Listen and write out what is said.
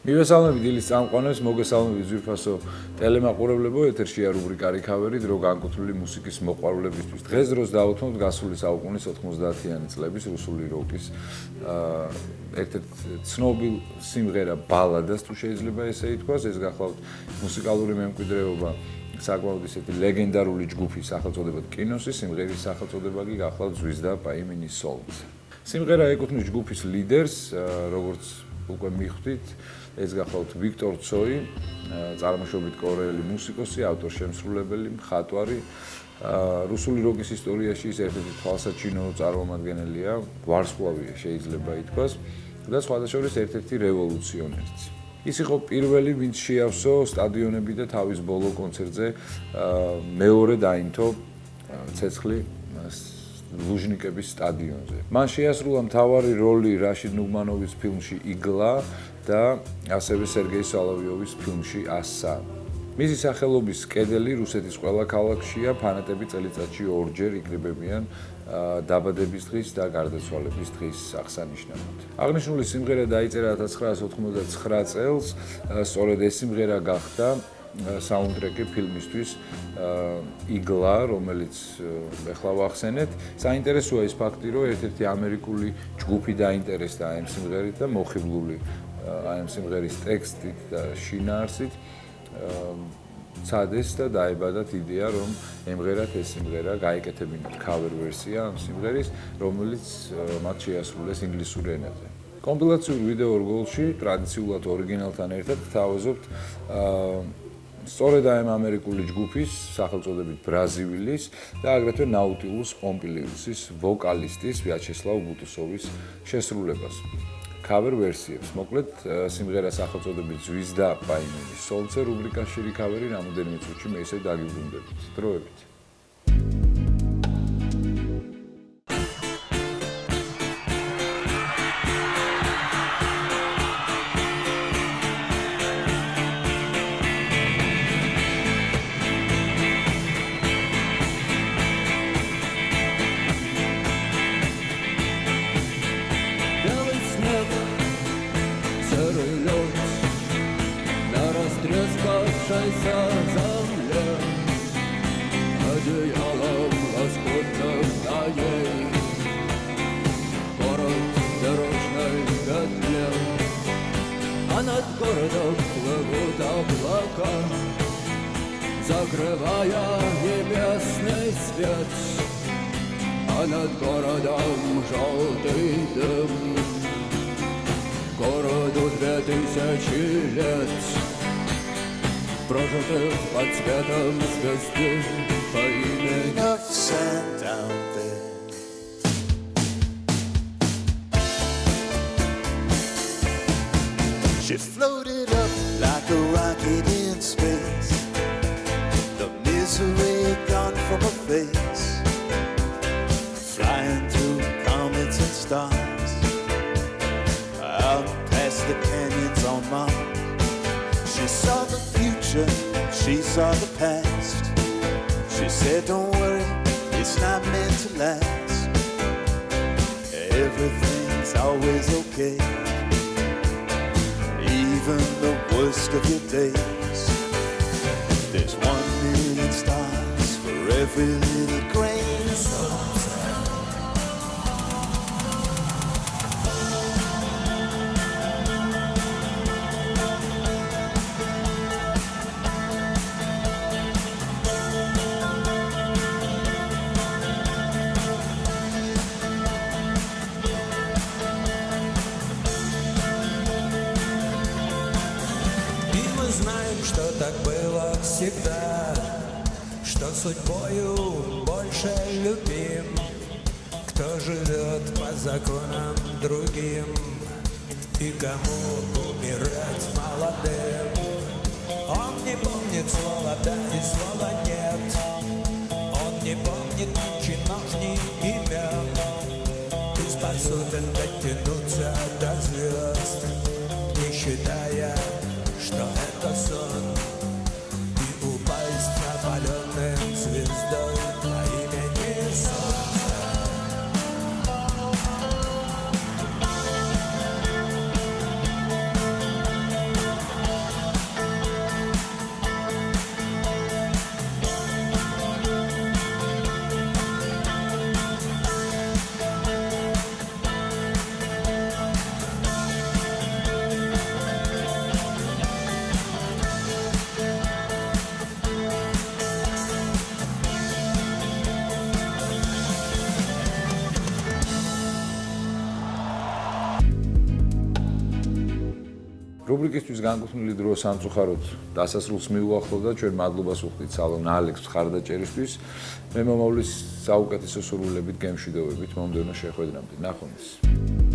მივესალმებით დილის წამყვანებს, მოგესალმებით ძვირფასო ტელემაყურებლებო, ეთერშია რუბრიკა რიქავერი, დრო განკუთვნილი მუსიკის მოყვარულებისთვის. დღეს დროს დავუთმობთ გასული საუკუნის 90-იანი წლების რუსული როკის ერთ-ერთ ცნობილ სიმღერა ბალადას თუ შეიძლება ესე ითქვას, ეს გახლავთ მუსიკალური მემკვიდრეობა საკმაოდ ისეთი ლეგენდარული ჯგუფის სახელწოდებად კინოსი, სიმღერის სახელწოდება კი გახლავთ ზვიზდა по имени Солнце. სიმღერა ეკუთვნის ჯგუფის ლიდერს, როგორც უკვე მიხვდით, ეს გახლავთ ვიქტორ ცოი, წარმოშობით კორეელი მუსიკოსი, ავტორ-შემსრულებელი, მხატვარი. რუსული როკის ისტორიაში ის ერთ-ერთი თვალსაჩინო წარმომადგენელია, ვარსკვლავია შეიძლება ითქვას და სხვადასხვა ერთ-ერთი რევოლუციონერიც. ის იყო პირველი, ვინც შეავსო სტადიონები და თავის ბოლო კონცერტზე მეორე დაინთო ცეცხლი ლუჟნიკების სტადიონზე. მან შეასრულა მთავარი როლი რაშიდ ნუგმანოვის ფილმში იგლა და ასევე სერგეი სოლოვიოვის ფილმში ასა. მისი სახელობის კედელი რუსეთის ყველა ქალაქშია, ფანატები წელიწადში ორჯერ იკრიბებიან დაბადების დღის და გარდაცვალების დღის აღსანიშნავად. აღნიშნული სიმღერა დაიწერა 1999 წელს, სწორედ ეს სიმღერა გახდა საუნდტრეკი ფილმისთვის იგლა, რომელიც ახლა ვახსენეთ. საინტერესოა ის ფაქტი, რომ ერთ-ერთი ამერიკული ჯგუფი დაინტერესდა ამ სიმღერით და მოხიბლული ამ სიმღერის ტექსტით და შინაარსით ცადეს და დაებადათ იდეა, რომ ემღერათ ეს სიმღერა გაეკეთებინათ cover ვერსია ამ სიმღერის, რომელიც მათ შეასრულეს ინგლისურ ენაზე. კომპილაციურ ვიდეო რგოლში ტრადიციულად ორიგინალთან ერთად გთავაზობთ სწორედ ამ ამერიკული ჯგუფის სახელწოდებით ბრაზილილის და აგრეთვე ნაუტილუს პომპილიუსის ვოკალისტის ვიაჩესლავ ბუტუსოვის შესრულებას. cover ვერსიებს. მოკლედ სიმღერა სახელწოდებით ზვიზდა по имени Солнце რუბრიკაში რიქავერი რამოდენიმე წუთში მე ისე დაგიბრუნდებით. დროებით. Растрескавшаяся земля, одеялом лоскутным на ей, город в дорожной петле, а над городом плывут облака, закрывая небесный свет, а над городом желтый дым. Городу 2000 лет, прожитых под цветом звезды по имени She floated up like a rocket in space, the misery gone from her face, flying through comets and stars, out past the canyons on Mars. She saw the future, she saw the past. She said, don't worry, it's not meant to last. Everything's always okay, even the worst of your days. There's 1,000,000 stars for every little grain of salt. Знаем, что так было всегда, что судьбою больше любим, кто живет по законам другим и кому умирать молодым. Он не помнит слова да и слова нет, он не помнит ни чинов, ни имен, и способен дотянуться до звезд, не считая, что это сон, и упасть опаленным звездой по имени Солнце. რუბრიკისთვის განკუთვნილი დრო სამწუხაროდ დასასრულს მიუახლოვდა და ჩვენ მადლობას ვუხდით სალონ ალექს მხარდაჭერისთვის. მე მომავლის საუკეთესო სურვილებით გემშვიდობებით მომდევნო შეხვედრამდე. ნახვამდის.